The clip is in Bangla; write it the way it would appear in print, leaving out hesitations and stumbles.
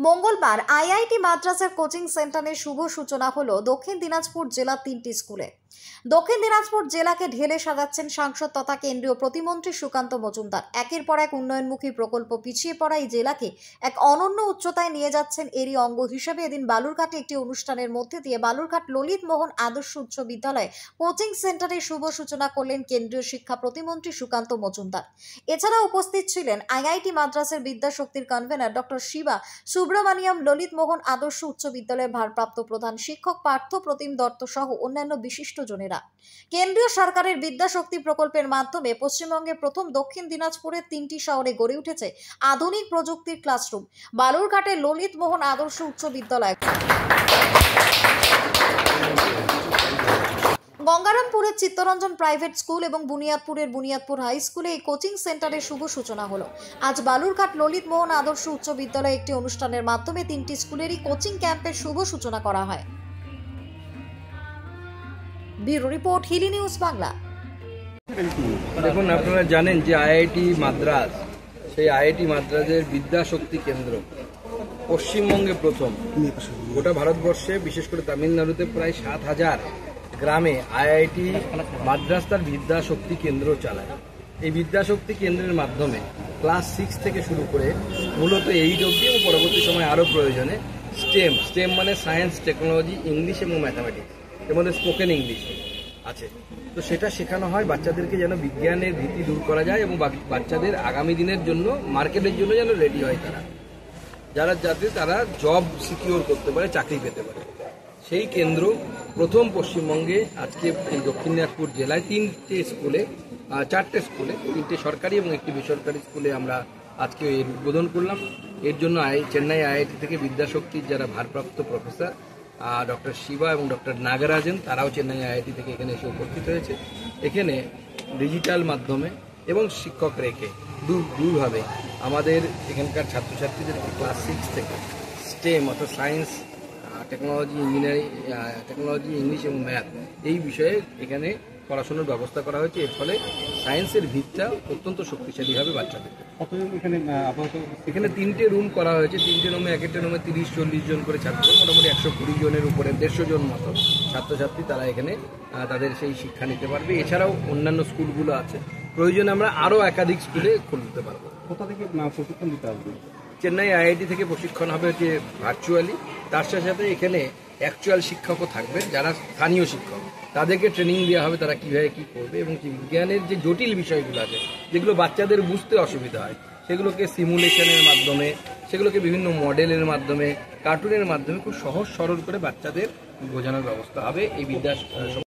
মঙ্গলবার আইআইটি মাদ্রাসের কোচিং সেন্টারের শুভ সূচনা হলো দক্ষিণ দিনাজপুর জেলার 3টি স্কুলে। দক্ষিণ দিনাজপুর জেলাকে ঢেলে সাজাচ্ছেন সাংসদ তথা কেন্দ্রীয় প্রতিমন্ত্রী সুকান্ত মজুমদার। একের পর এক উন্নয়নমুখী প্রকল্প পিছিয়ে পড়া এই জেলাকে এক অনন্য উচ্চতায় নিয়ে যাচ্ছেন। এরই অঙ্গ হিসেবে এদিন বালুরঘাটে একটি অনুষ্ঠানের মধ্যে দিয়ে বালুরঘাট ললিত মোহন আদর্শ উচ্চ বিদ্যালয় কোচিং সেন্টারের শুভ সূচনা করলেন কেন্দ্রীয় শিক্ষা প্রতিমন্ত্রী সুকান্ত মজুমদার। এছাড়া উপস্থিত ছিলেন আইআইটি মাদ্রাসের বিদ্যাশক্তির কনভেনার ডক্টর শিবা সুব্রমণিয়াম, ললিত মোহন আদর্শ উচ্চ বিদ্যালয়ের ভারপ্রাপ্ত প্রধান শিক্ষক পার্থ প্রতিম দত্ত সহ অন্যান্য বিশিষ্টজনেরা। কেন্দ্রীয় সরকারের বিদ্যাশক্তি প্রকল্পের মাধ্যমে পশ্চিমবঙ্গে প্রথম দক্ষিণ দিনাজপুরের 3টি শহরে গড়ে উঠেছে আধুনিক প্রযুক্তির ক্লাসরুম। বালুরঘাটের ললিত মোহন আদর্শ উচ্চ বিদ্যালয়, গঙ্গারামপুরের চিত্তরঞ্জন প্রাইভেট স্কুল এবং বুনিয়াদপুরের বুনিয়াদপুর হাই স্কুলে এই কোচিং সেন্টারের শুভ সূচনা হলো। আজ বালুরঘাট ললিত মোহন আদর্শ উচ্চ বিদ্যালয়ে একটি অনুষ্ঠানের মাধ্যমে 3টি স্কুলেরই কোচিং ক্যাম্পের শুভ সূচনা করা হয়। Bureau report, Hili news Bangla. দেখুন, আপনারা জানেন যে আইআইটি মাদ্রাস, সেই আইআইটি মাদ্রাসের বিদ্যাশক্তি কেন্দ্র পশ্চিমবঙ্গে প্রথম। গোটা ভারতবর্ষে, বিশেষ করে তামিলনাড়ুতে প্রায় 7,000 গ্রামে আইআইটি মাদ্রাস তার বিদ্যাশক্তি কেন্দ্র চালায়। এই বিদ্যাশক্তি কেন্দ্রের মাধ্যমে ক্লাস 6 থেকে শুরু করে মূলত 8 অবধি এবং পরবর্তী সময় আরও প্রয়োজনে স্টেম মানে সায়েন্স, টেকনোলজি, ইংলিশ এবং ম্যাথামেটিক্স, এর মধ্যে স্পোকেন ইংলিশ আছে। তো সেটা শেখানো হয় বাচ্চাদেরকে, যেন বিজ্ঞানের ভীতি দূর করা যায় এবং বাচ্চাদের আগামী দিনের জন্য, মার্কেটের জন্য যেন রেডি হয় যাতে তারা জব সিকিউর করতে পারে, চাকরি পেতে পারে। সেই কেন্দ্র প্রথম পশ্চিমবঙ্গে আজকে এই দক্ষিণ দিনাজপুর জেলায় 4টে স্কুলে 3টে সরকারি এবং একটি বেসরকারি স্কুলে আমরা আজকে এর উদ্বোধন করলাম। এর জন্য চেন্নাই আইআইটি থেকে বিদ্যাশক্তির যারা ভারপ্রাপ্ত প্রফেসর ডক্টর শিবা এবং ডক্টর নাগরাজন, তারাও চেন্নাই আইআইটি থেকে এখানে এসে উপস্থিত হয়েছে। এখানে ডিজিটাল মাধ্যমে এবং শিক্ষক রেখে দুভাবে আমাদের এখানকার ছাত্রছাত্রীদের ক্লাস 6 থেকে স্টেম অর্থাৎ science, technology, engineering, technology, English এবং ম্যাথ এই বিষয়ে এখানে পড়াশোনার ব্যবস্থা করা হয়েছে। এর ফলে সায়েন্সের ভিতটা অত্যন্ত শক্তিশালী হবে বাচ্চাদের। এখানে 3টে রুম করা হয়েছে। 3টে রুমে, এক একটা রুমে 30-40 জন করে ছাত্র, মোটামুটি 120 জনের উপরে 150 জন মতো ছাত্রছাত্রী তারা এখানে তাদের সেই শিক্ষা নিতে পারবে। এছাড়াও অন্যান্য স্কুলগুলো আছে, প্রয়োজনে আমরা আরও একাধিক স্কুলে খুলতে পারবো। কোথা থেকে প্রশিক্ষণ দিতে হবে? চেন্নাই আইআইটি থেকে প্রশিক্ষণ হবে হচ্ছে ভার্চুয়ালি। তার সাথে এখানে অ্যাকচুয়াল শিক্ষকও থাকবেন, যারা স্থানীয় শিক্ষক, তাদেরকে ট্রেনিং দেওয়া হবে তারা কীভাবে কী করবে এবং বিজ্ঞানের যে জটিল বিষয়গুলো আছে, যেগুলো বাচ্চাদের বুঝতে অসুবিধা হয়, সেগুলোকে সিমুলেশনের মাধ্যমে, সেগুলোকে বিভিন্ন মডেলের মাধ্যমে, কার্টুনের মাধ্যমে খুব সহজ সরল করে বাচ্চাদের বোঝানোর ব্যবস্থা হবে এই বিদ্যা